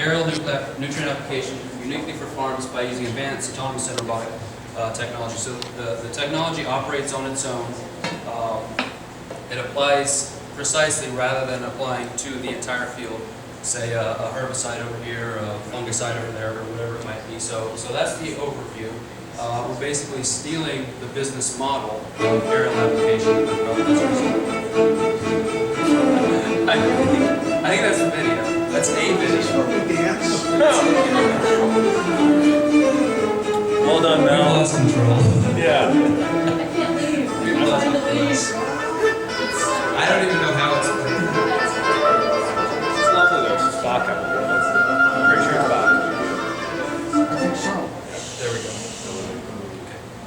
aerial nutrient application uniquely for farms by using advanced autonomous and robotic technology. So the technology operates on its own. It applies precisely rather than applying to the entire field, say a herbicide over here, a fungicide over there, or whatever it might be. So that's the overview. We're basically stealing the business model of aerial application. I think that's a video. That's a video. Well done, We Mel. lost control. Yeah. We lost control. I don't even know how it's played. It's lovely though. It's vodka. I'm pretty sure it's vodka. There we go.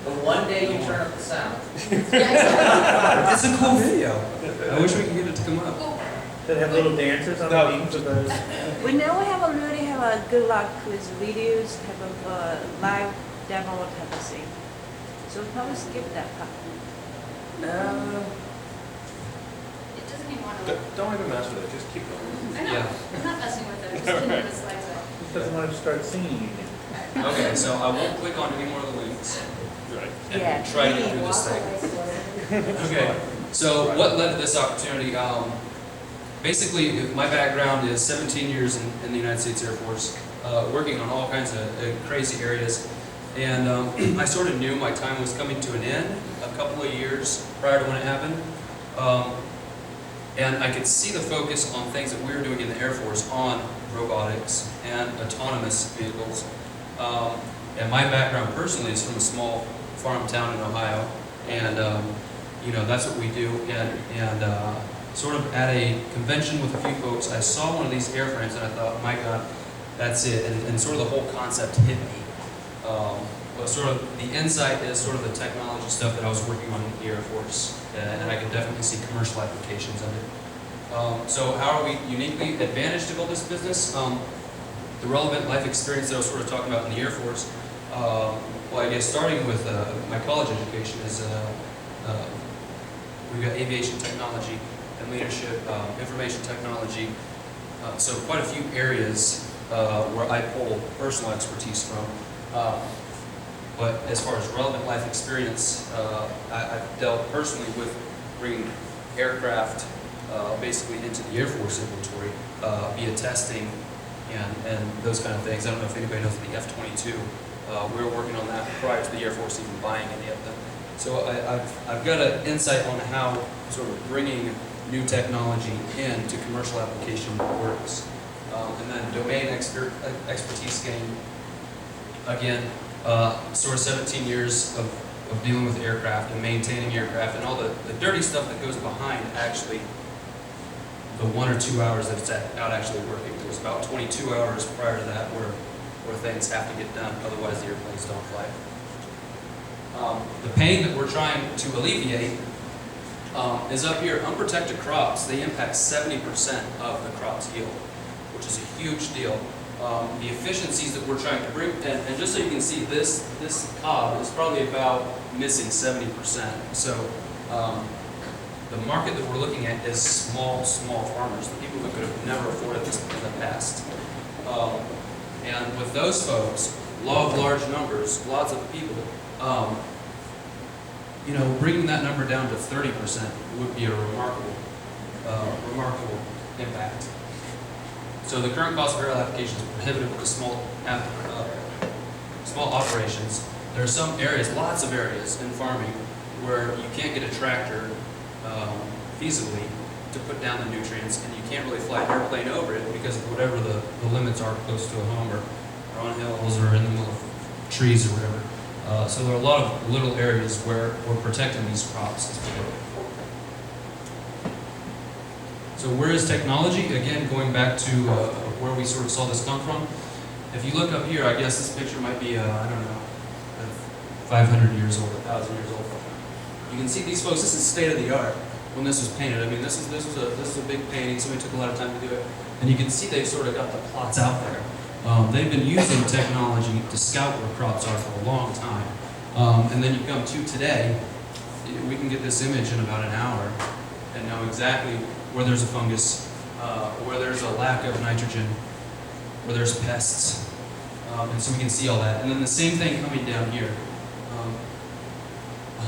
But one day you turn up the sound. It's a cool video. I wish we could get it to come up. Did it have little dancers on the beams of those? We never really have a good luck with videos, type of live demo type of thing. So we'll probably skip that part. It doesn't even want to. Don't even mess with it. Just keep going. I know. Yeah. I'm not messing with it. I'm just putting the slides up. Just doesn't want to start singing again. Okay, so I won't click on any more of the links Right. and Yeah. try to get through this thing. Okay, so what led to this opportunity? Basically, my background is 17 years in the United States Air Force, working on all kinds of crazy areas. And I sort of knew my time was coming to an end a couple of years prior to when it happened. And I could see the focus on things that we were doing in the Air Force on robotics and autonomous vehicles. And my background personally is from a small farm town in Ohio. And you know, that's what we do. And sort of at a convention with a few folks, I saw one of these airframes and I thought, my God, that's it. And sort of the whole concept hit me. But sort of the insight is sort of the technology stuff that I was working on in the Air Force, and I can definitely see commercial applications of it. So how are we uniquely advantaged to build this business? The relevant life experience that I was sort of talking about in the Air Force, well, I guess starting with my college education is we've got aviation technology and leadership, information technology, so quite a few areas where I pull personal expertise from. But as far as relevant life experience, I've dealt personally with bringing aircraft basically into the Air Force inventory via testing and those kind of things. I don't know if anybody knows the F-22. We were working on that prior to the Air Force even buying any of them. So I've got an insight on how sort of bringing new technology into commercial application works. And then domain expertise gain, again, sort of 17 years of dealing with aircraft and maintaining aircraft and all the dirty stuff that goes behind actually the 1 or 2 hours that it's out actually working. There's about 22 hours prior to that where things have to get done, otherwise the airplanes don't fly. The pain that we're trying to alleviate is up here. Unprotected crops, they impact 70% of the crop's yield, which is a huge deal. The efficiencies that we're trying to bring, and just so you can see, this cob is probably about missing 70%. So the market that we're looking at is small farmers, the people who could have never afforded this in the past. And with those folks, law of large numbers, lots of people, you know, bringing that number down to 30% would be a remarkable impact. So the current cost of aerial application is prohibitive to small operations. There are some areas, lots of areas in farming where you can't get a tractor feasibly to put down the nutrients, and you can't really fly an airplane over it because of whatever the limits are close to a home or on hills or in the middle of trees or whatever. So there are a lot of little areas where we're protecting these crops as we go. So where is technology? Again, going back to where we sort of saw this come from. If you look up here, I guess this picture might be, I don't know, 500 years old, 1,000 years old. You can see these folks, this is state of the art when this was painted. I mean, this is a big painting, somebody took a lot of time to do it. And you can see they've sort of got the plots out there. They've been using technology to scout where crops are for a long time. And then you come to today, we can get this image in about an hour and know exactly where there's a fungus, where there's a lack of nitrogen, where there's pests. And so we can see all that. And then the same thing coming down here.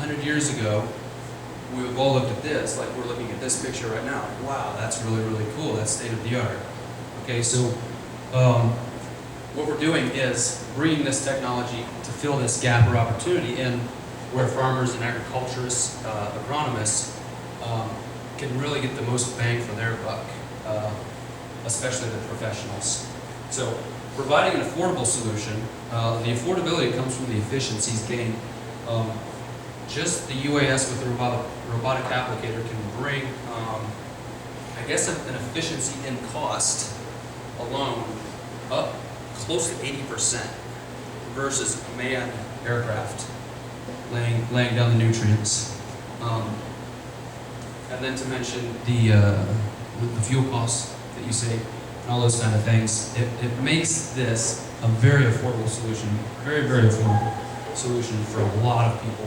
100 years ago, we've all looked at this, like we're looking at this picture right now. Wow, that's really, really cool. That's state of the art. Okay, so what we're doing is bringing this technology to fill this gap or opportunity in where farmers and agriculturists, agronomists, can really get the most bang for their buck, especially the professionals. So providing an affordable solution, the affordability comes from the efficiencies gained. Just the UAS with the robotic applicator can bring, I guess, an efficiency in cost alone up close to 80% versus a manned aircraft laying down the nutrients. And then to mention the fuel costs that you save and all those kind of things, it makes this a very affordable solution, very, very affordable solution for a lot of people.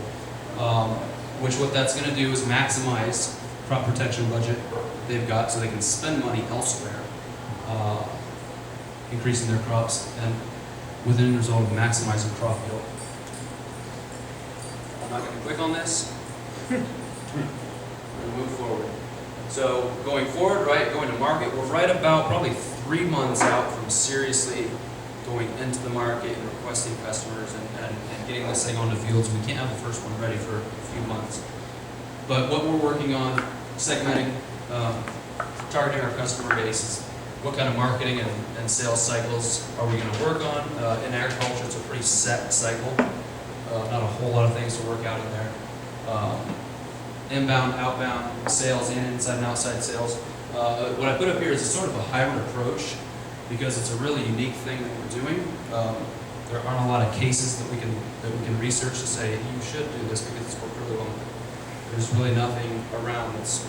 Which what that's going to do is maximize crop protection budget they've got so they can spend money elsewhere, increasing their crops, and with the end result of maximizing crop yield. I'm not going to click on this. I'm going to move forward. So going forward, right, going to market, we're right about probably 3 months out from seriously going into the market and requesting customers and getting this thing on the fields. We can't have the first one ready for a few months. But what we're working on, segmenting, targeting our customer base, is what kind of marketing and sales cycles are we going to work on. In agriculture, it's a pretty set cycle. Not a whole lot of things to work out in there. Inbound, outbound sales, and inside and outside sales. What I put up here is a sort of a hybrid approach, because it's a really unique thing that we're doing. There aren't a lot of cases that we can research to say you should do this because it's worked really well. There's really nothing around that's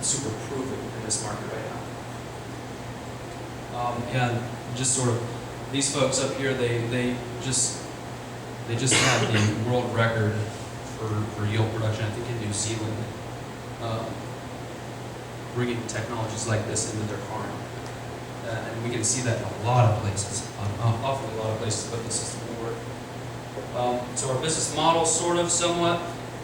super proven in this market right now. And just sort of these folks up here, they just had the world record for yield production, I think, in New Zealand, bringing technologies like this into their farm. And we can see that in a lot of places, awfully a lot of places, but the system will work. So our business model, sort of, somewhat,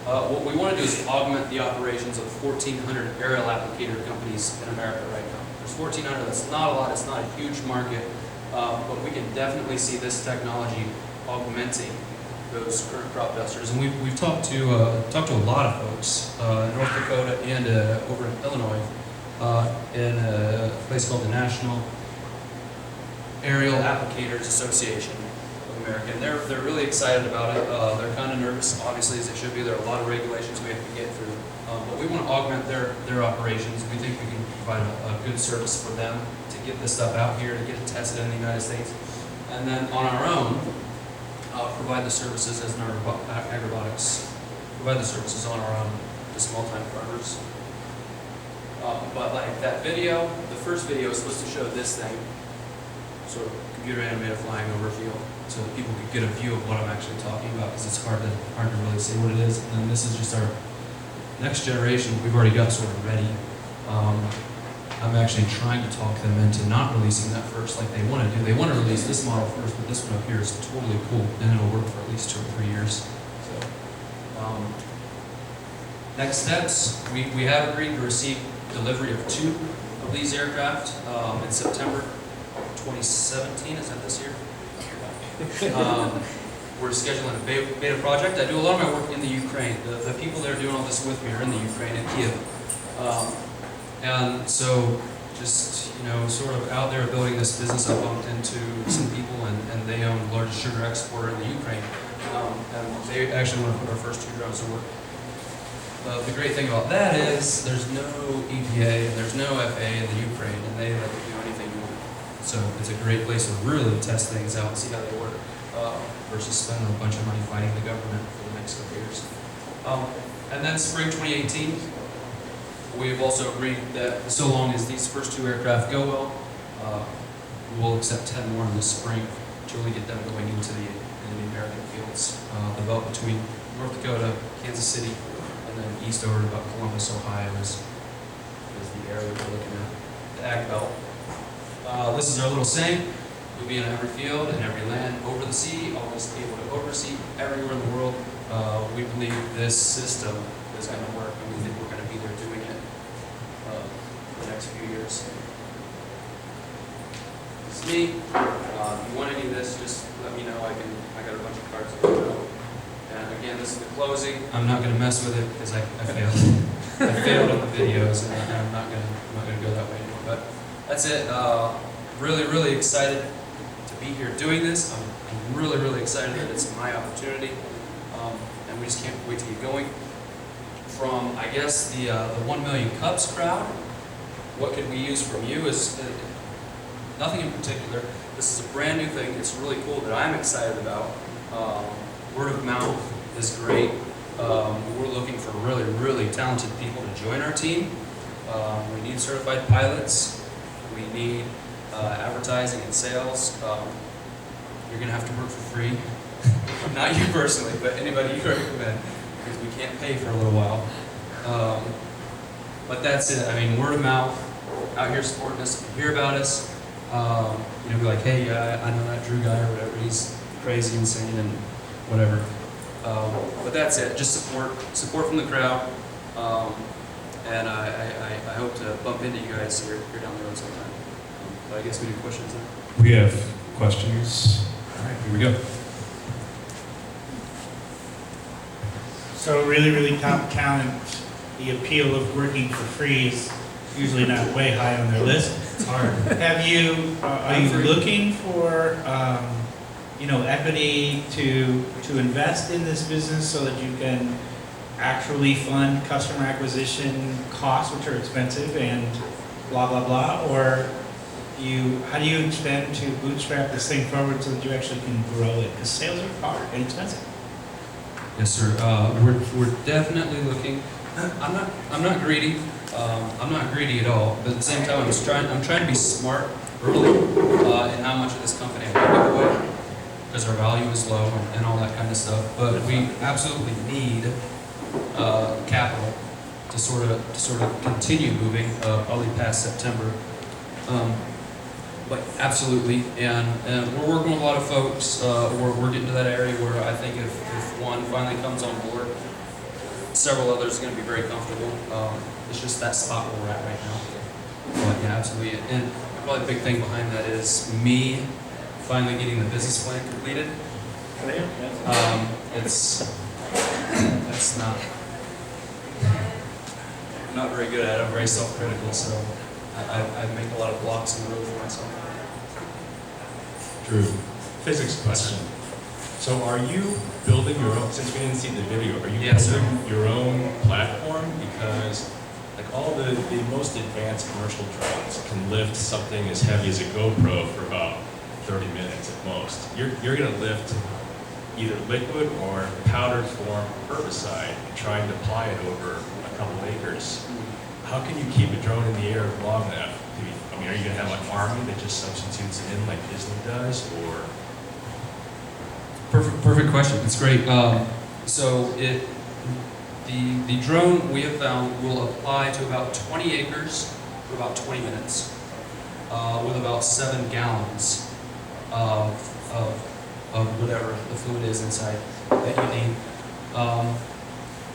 what we want to do is augment the operations of 1,400 aerial applicator companies in America right now. There's 1,400, that's not a lot, it's not a huge market, but we can definitely see this technology augmenting those current crop dusters. And we've talked to a lot of folks in North Dakota and over in Illinois, in a place called the National Aerial Applicators Association of America. And they're really excited about it. They're kind of nervous, obviously, as they should be. There are a lot of regulations we have to get through. But we want to augment their operations. We think we can provide a good service for them to get this stuff out here, to get it tested in the United States. And then on our own, provide the services as Nardo Agribotics. Provide the services on our own to small-time farmers. But like that video, the first video is supposed to show this thing, sort of computer animated flying over a field, so that people could get a view of what I'm actually talking about, because it's hard to really say what it is. And then this is just our next generation. We've already got sort of ready. I'm actually trying to talk them into not releasing that first like they want to do. They want to release this model first, but this one up here is totally cool, and it'll work for at least 2 or 3 years. So, next steps, we have agreed to receive delivery of 2 of these aircraft in September 2017. Is that this year? We're scheduling a beta project. I do a lot of my work in the Ukraine. The people that are doing all this with me are in the Ukraine, in Kiev. And so just, sort of out there building this business, I bumped into some people, and they own the largest sugar exporter in the Ukraine. And they actually want to put our first 2 drones to work. The great thing about that is there's no EPA and there's no FAA in the Ukraine, and they let you do anything you want. So it's a great place to really test things out and see how they work, versus spending a bunch of money fighting the government for the next couple years. And then spring 2018, we've also agreed that so long as these first 2 aircraft go well, we'll accept 10 more in the spring to really get them going into the American fields. The belt between North Dakota, Kansas City, and then east over to about Columbus, Ohio is the area we're looking at, the Ag Belt. This is our little saying. You'll be in every field, in every land, over the sea, always able to oversee everywhere in the world. We believe this system is going to work, and we think we're going to be there doing it for the next few years. This is me. If you want any of this, just let me know. I got a bunch of cards. And again, this is the closing. I'm not going to mess with it because I failed. I failed on the videos, and I'm not going to go that way anymore. But that's it. Really excited to be here doing this. I'm really excited that it's my opportunity, and we just can't wait to get going. From, I guess, the 1 Million Cups crowd, what could we use from you is nothing in particular. This is a brand new thing. It's really cool that I'm excited about. Word of mouth is great. We're looking for really talented people to join our team. We need certified pilots. We need advertising and sales. You're going to have to work for free. Not you personally, but anybody you recommend, because we can't pay for a little while. But that's it. I mean, word of mouth, out here supporting us. If you hear about us, be like, hey, I know that Drew guy or whatever. He's crazy, insane, and whatever. But that's it. Just support from the crowd. And I hope to bump into you guys here down the road sometime. But I guess we do questions now. We have questions. All right, here we go. So really top talent, the appeal of working for free is usually not way high on their list. It's hard. Have you, are you looking for, equity to invest in this business so that you can actually fund customer acquisition costs, which are expensive, and blah, blah, blah? Or how do you intend to bootstrap this thing forward so that you actually can grow it? Because sales are hard and expensive. Yes, sir. We're definitely looking. I'm not greedy. I'm not greedy at all. But at the same time, I'm trying to be smart early in how much of this company I give away, because our value is low and all that kind of stuff. But we absolutely need capital to sort of continue moving probably past September. But absolutely, and we're working with a lot of folks. We're getting to that area where I think if one finally comes on board, several others are going to be very comfortable. It's just that spot where we're at right now. But yeah, absolutely. And probably the big thing behind that is me finally getting the business plan completed. That's not very good at it. I'm very self-critical, so I make a lot of blocks in the road for myself. Drew, physics question. So are you building your own, since we didn't see the video, are you building your own platform? Because like all the most advanced commercial drones can lift something as heavy as a GoPro for about 30 minutes at most. You're going to lift either liquid or powdered form herbicide and try and apply it over a couple acres. How can you keep a drone in the air long enough? Are you going to have an army that just substitutes it in like Disney does, or? Perfect question. It's great. So the drone we have found will apply to about 20 acres for about 20 minutes with about 7 gallons of whatever the fluid is inside that you need.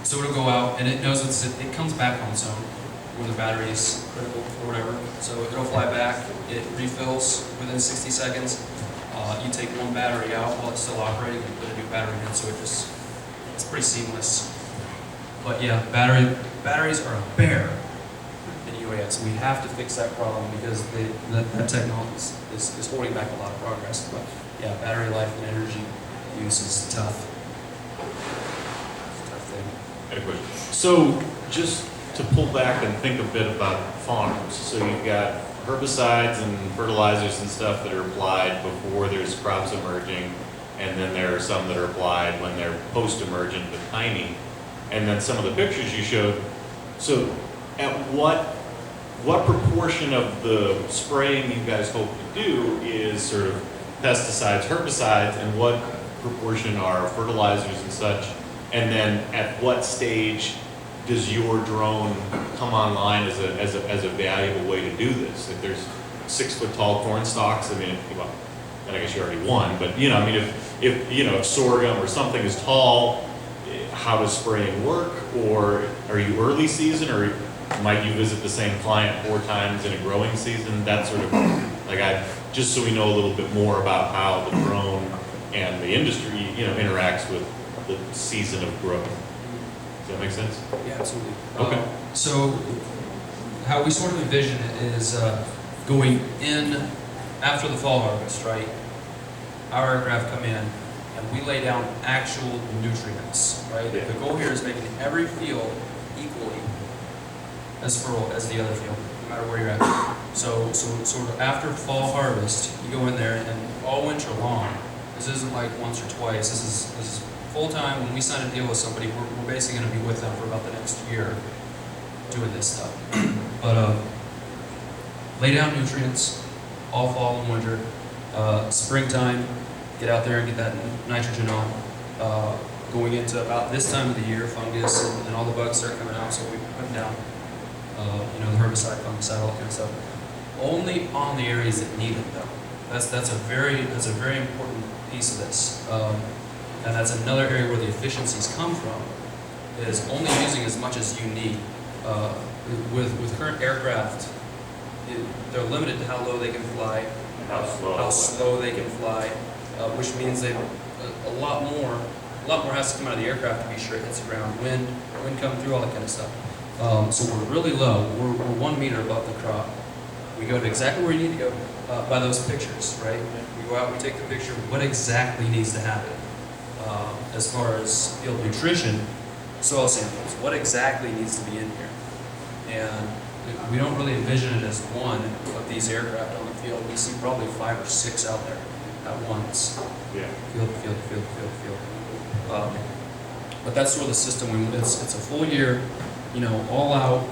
So it'll go out and it knows it comes back on its own when the battery is critical or whatever. So it'll fly back. It refills within 60 seconds. You take one battery out while it's still operating and put a new battery in, so it's pretty seamless. But yeah, batteries are a bear in UAS. We have to fix that problem because that technology is holding back a lot of progress. But yeah, battery life and energy use is tough. It's a tough thing. I had a question. So just to pull back and think a bit about farms. So you've got herbicides and fertilizers and stuff that are applied before there's crops emerging, and then there are some that are applied when they're post-emergent but tiny. And then some of the pictures you showed. So at what proportion of the spraying you guys hope to do is sort of pesticides, herbicides, and what proportion are fertilizers and such? And then at what stage does your drone come online as a valuable way to do this? If there's 6-foot tall corn stalks, I mean, and I guess you already won, but, you know, I mean, if, you know, if sorghum or something is tall, how does spraying work? Or are you early season, or might you visit the same client 4 times in a growing season? That sort of, like, just so we know a little bit more about how the drone and the industry, you know, interacts with the season of growth. Does that make sense? Yeah, absolutely. Okay. So how we sort of envision it is going in after the fall harvest, right? Our aircraft come in and we lay down actual nutrients, right? Yeah. The goal here is making every field equally as fertile as the other field, no matter where you're at. So sort of after fall harvest, you go in there and all winter long, this isn't like once or twice, this is full time. When we sign a deal with somebody, we're basically going to be with them for about the next year doing this stuff. But lay down nutrients all fall and winter. Springtime, get out there and get that nitrogen on. Going into about this time of the year, fungus and all the bugs start coming out, so we put down you know, the herbicide, fungicide, all that kind of stuff. Only on the areas that need it, though. That's a very important piece of this. And that's another area where the efficiencies come from, is only using as much as you need. With current aircraft, they're limited to how low they can fly, how slow they can fly, which means they a lot more has to come out of the aircraft to be sure it hits the ground, wind coming through, all that kind of stuff. So we're really low. We're 1 meter above the crop. We go to exactly where you need to go by those pictures, right? We go out, we take the picture. What exactly needs to happen as far as field nutrition, soil samples? What exactly needs to be in here? And we don't really envision it as one of these aircraft on the field. We see probably 5 or 6 out there at once. Yeah. Field. But that's sort of the system. It's a full year, you know, all-out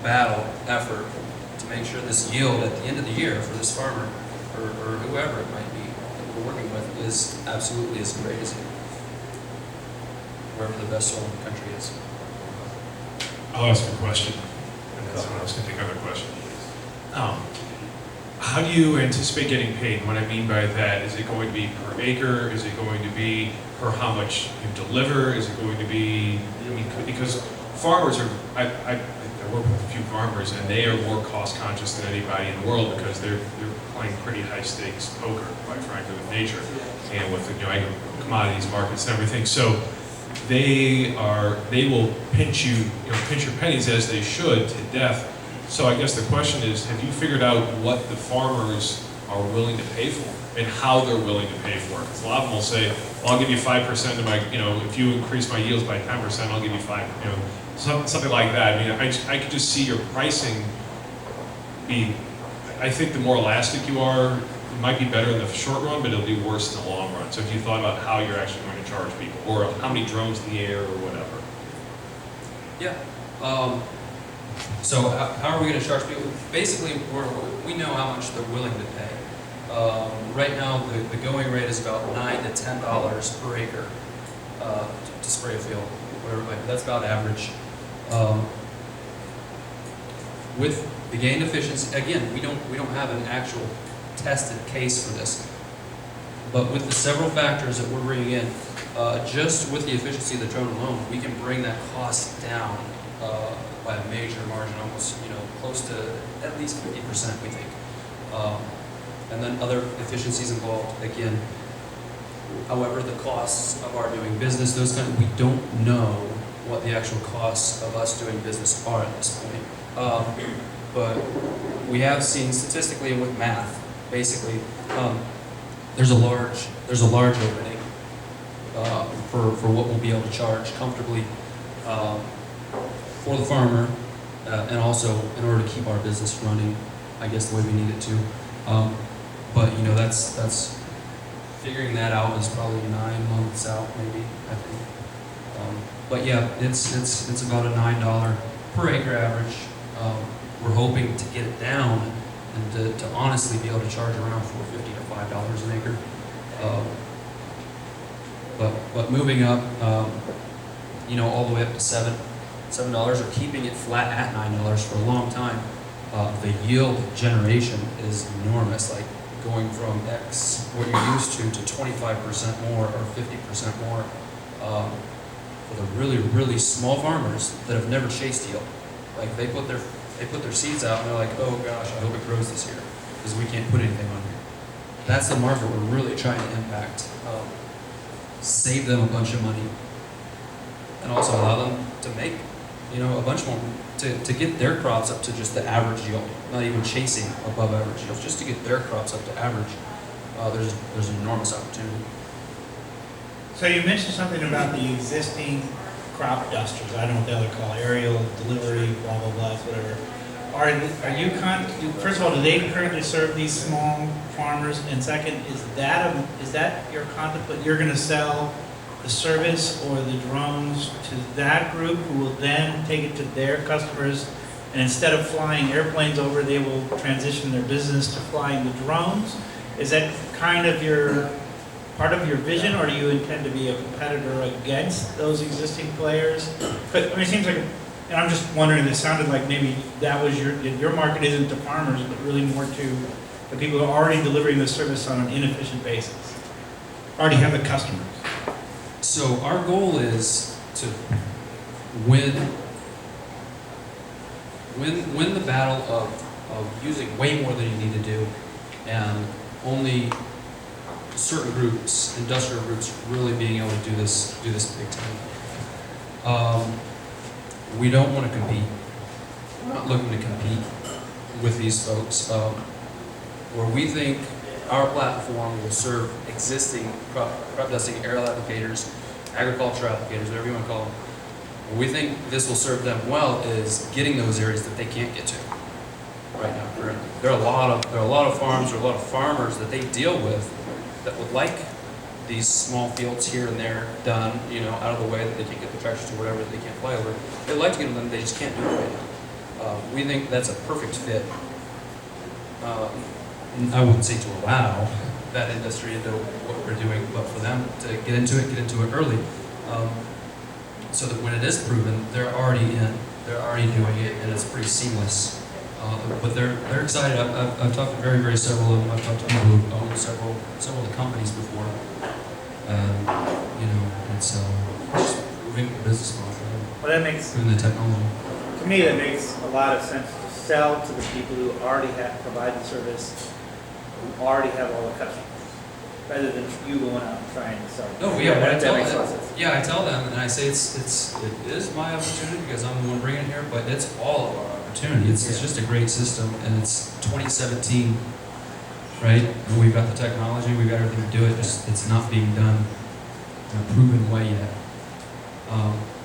battle effort to make sure this yield at the end of the year for this farmer or whoever it might be that we're working with is absolutely as great as wherever the best soil in the country is. I'll ask a question, and then someone else can take another question. How do you anticipate getting paid? What I mean by that, is it going to be per acre? Is it going to be per how much you deliver? Is it going to be, I mean, because farmers are, I work with a few farmers, and they are more cost conscious than anybody in the world because they're playing pretty high stakes poker, quite frankly, with nature and with the, you know, commodities markets and everything. So they will pinch your pennies, as they should, to death. So I guess the question is, have you figured out what the farmers are willing to pay for and how they're willing to pay for it? Because a lot of them will say, well, I'll give you 5% of my, you know, if you increase my yields by 10%, I'll give you 5%, you know, something like that. I mean, I could just see your pricing be, I think the more elastic you are, it might be better in the short run, but it'll be worse in the long run. So if you thought about how you're actually going to charge people, or how many drones in the air, or whatever. Yeah. So how are we going to charge people? Basically, we know how much they're willing to pay. Right now, the going rate is about $9 to $10 per acre to spray a field. Whatever, that's about average. With the gain efficiency, again, we don't have an actual tested case for this. But with the several factors that we're bringing in, just with the efficiency of the drone alone, we can bring that cost down by a major margin, almost, you know, close to at least 50%, we think. And then other efficiencies involved, again. However, the costs of our doing business, those kind of, we don't know what the actual costs of us doing business are at this point. But we have seen statistically and with math, basically, there's a large opening for what we'll be able to charge comfortably for the farmer, and also in order to keep our business running, I guess the way we need it to. But you know, that's figuring that out is probably 9 months out, maybe, I think. But yeah, it's about a $9 per acre average. We're hoping to get it down and to honestly be able to charge around $4.50 to $5 an acre. But moving up, you know, all the way up to $7 or keeping it flat at $9 for a long time. The yield generation is enormous. Like going from X, what you're used to 25% more or 50% more for the really, really small farmers that have never chased yield. Like they put their seeds out and they're like, oh gosh, I hope it grows this year because we can't put anything on here. That's the market we're really trying to impact. Save them a bunch of money and also allow them to make, a bunch more, to get their crops up to just the average yield, not even chasing above average yields, just to get their crops up to average. There's an enormous opportunity. So you mentioned something about the existing crop dusters. I don't know what the other call aerial delivery, blah blah blah, whatever. Are you first of all, do they currently serve these small farmers? And second, is that your contemplate? You're going to sell the service or the drones to that group who will then take it to their customers, and instead of flying airplanes over, they will transition their business to flying the drones? Is that kind of part of your vision, or do you intend to be a competitor against those existing players? But it seems like, and I'm just wondering, it sounded like maybe that was your market isn't to farmers, but really more to the people who are already delivering the service on an inefficient basis, already have the customers. So our goal is to win the battle of using way more than you need to do, and only certain groups, industrial groups, really being able to do this big time. We don't want to compete. We're not looking to compete with these folks. Where we think our platform will serve existing crop dusting aerial applicators, agriculture applicators, whatever you want to call them. Where we think this will serve them well is getting those areas that they can't get to right now. Currently, there are a lot of farms or a lot of farmers that they deal with that would like these small fields here and there done, out of the way that they can't get the tractors to whatever that they can't fly over. They'd like to get them, they just can't do it right now. We think that's a perfect fit. I wouldn't say to allow that industry into what we're doing, but for them to get into it early, so that when it is proven, they're already doing it, and it's pretty seamless. But they're excited. I've talked to very several of them. I've talked to people who own several of the companies before. It's just proving the business model. Well, that makes, proving the technology. to me, that makes a lot of sense to sell to the people who already provide the service, who already have all the customers, rather than you going out and trying to sell. No, yeah, what I tell makes a lot of them, sense. I tell them, and I say it is my opportunity because I'm the one bringing it here, but it's all of our opportunity. It's just a great system, and it's 2017, right? And we've got the technology, we've got everything to do it. It's not being done in a proven way yet.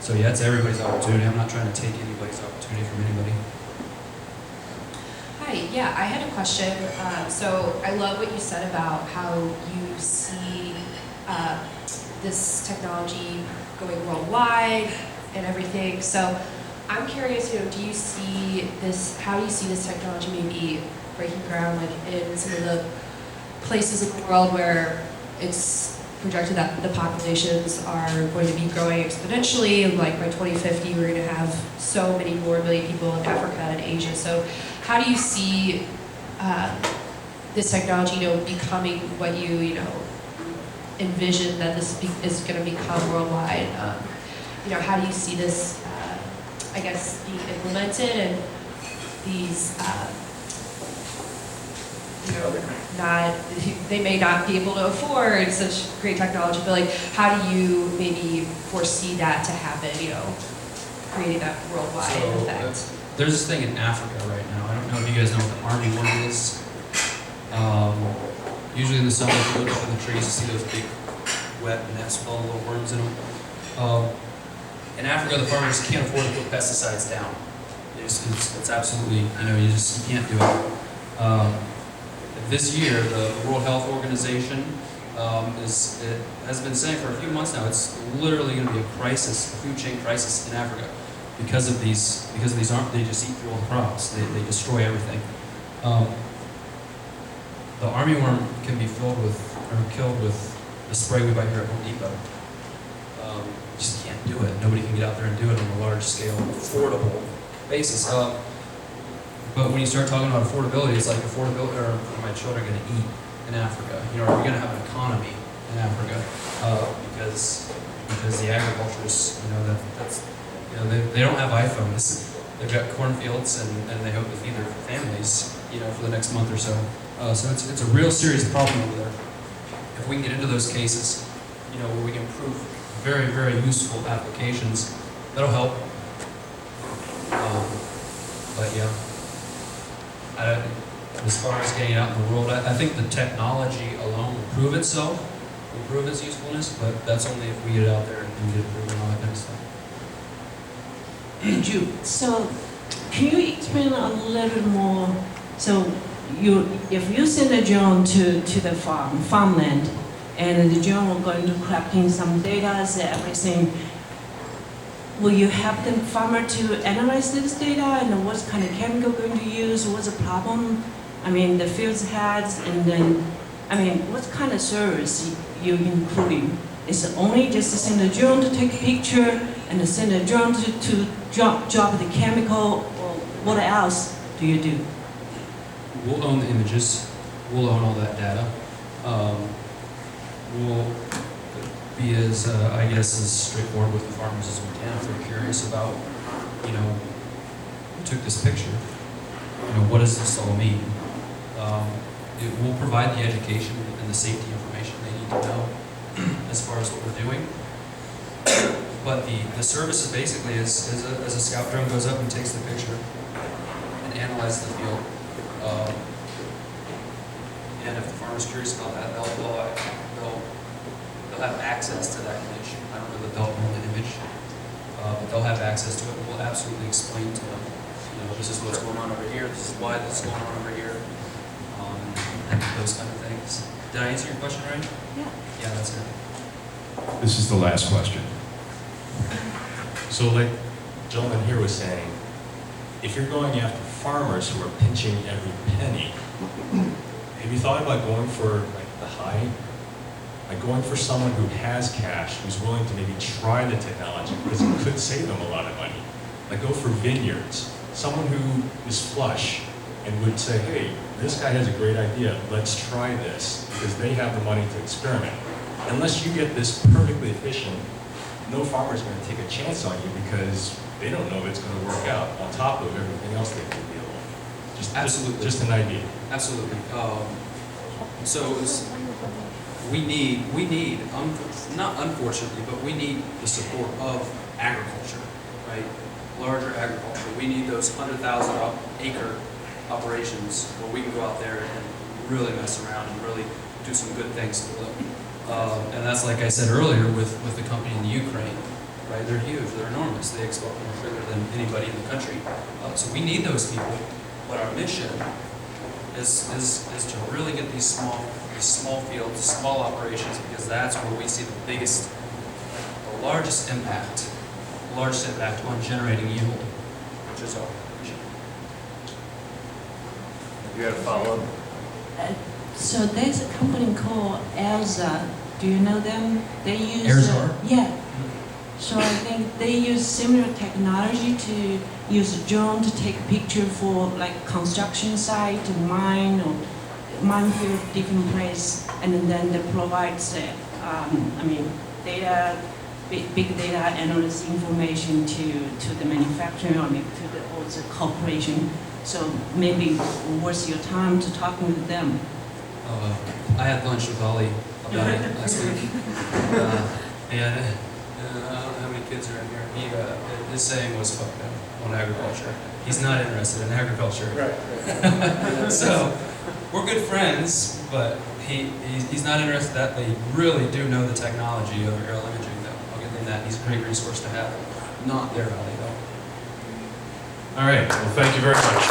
So yeah, it's everybody's opportunity. I'm not trying to take anybody's opportunity from anybody. Hi, yeah, I had a question. So I love what you said about how you see this technology going worldwide and everything. So I'm curious, do you see this, how do you see this technology maybe breaking ground in some of the places in the world where it's projected that the populations are going to be growing exponentially, like by 2050 we're going to have so many more million people in Africa and Asia. So how do you see this technology, becoming what you, envision that this is going to become worldwide? How do you see this, I guess, being implemented, and these, they may not be able to afford such great technology, but how do you maybe foresee that to happen, creating that worldwide effect? There's this thing in Africa right now. I don't know if you guys know what the army worm is. Usually in the summer, if you look up in the trees, you see those big wet nests with all the little worms in them. In Africa, the farmers can't afford to put pesticides down. It's absolutely, you can't do it. This year, the World Health Organization has been saying for a few months now, it's literally going to be a crisis, a food chain crisis in Africa because of these they just eat through all the crops. They destroy everything. The armyworm can be killed with the spray we buy here at Home Depot. Just can't do it. Nobody can get out there and do it on a large scale, affordable basis. But when you start talking about affordability, it's like affordability, or are my children going to eat? in Africa? You know, are we going to have an economy in Africa? Because the agriculture is, you know, that's, you know, they don't have iPhones. They've got cornfields, and they hope to feed their families, you know, for the next month or so. So it's a real serious problem over there. If we can get into those cases, you know, where we can prove very, very useful applications, that'll help. But yeah, as far as getting out in the world, I think the technology alone will prove itself, will prove its usefulness, but that's only if we get it out there and get it proven and all that kind of stuff. So, can you explain a little bit more? So, if you send a drone to the farmland, and the drone will going to collecting some data, everything, will you help the farmer to analyze this data and what kind of chemical going to use? What's the problem? I mean, the fields has, and then, I mean, what kind of service you including? Is it only just to send a drone to take a picture and to send a drone to drop the chemical, or what else do you do? We'll own the images. We'll own all that data. We'll be as, I guess, as straightforward with the farmers as we can if they're curious about, you know, who took this picture. You know, what does this all mean? It will provide the education and the safety information they need to know as far as what we're doing. But the service is basically as a scout drone goes up and takes the picture and analyzes the field. And if the farmer's curious about that, they'll have access to that image. I don't know that they'll own the image, but they'll have access to it, and we'll absolutely explain to them, you know, this is what's going on over here, this is why this is going on over here, and those kind of things. Did I answer your question right? Yeah. Yeah, that's it. This is the last question. So like the gentleman here was saying, if you're going after farmers who are pinching every penny, have you thought about going for like the high? Like going for someone who has cash, who's willing to maybe try the technology because it could save them a lot of money. Like go for vineyards, someone who is flush and would say, hey, this guy has a great idea, let's try this, because they have the money to experiment. Unless you get this perfectly efficient, no farmer's going to take a chance on you because they don't know if it's going to work out on top of everything else they can deal with. Absolutely. Just an idea. Absolutely. We need, not unfortunately, but we need the support of agriculture, right? Larger agriculture. We need those 100,000 acre operations where we can go out there and really mess around and really do some good things for them. And that's like I said earlier with the company in the Ukraine, right? They're huge, they're enormous. They export more sugar than anybody in the country. So we need those people, but our mission is to really get these small fields, small operations, because that's where we see the largest impact on generating yield, which is our mission. You got a follow-up? So there's a company called Elsa. Do you know them? They use Airzar? Yeah. So I think they use similar technology to use a drone to take a picture for like construction site, mine or minefield, different place, and then they provide data, big data analysis information to the manufacturer or to the corporation. So maybe worth your time to talking with them. I had lunch with Ollie about it last week. And I don't know how many kids are in here. His saying was "fuck no" on agriculture. He's not interested in agriculture. Right. So we're good friends, but he's not interested in that. They really do know the technology of aerial imaging, though. I'll give them that. He's a great resource to have. Not their alley, though. All right. Well, thank you very much.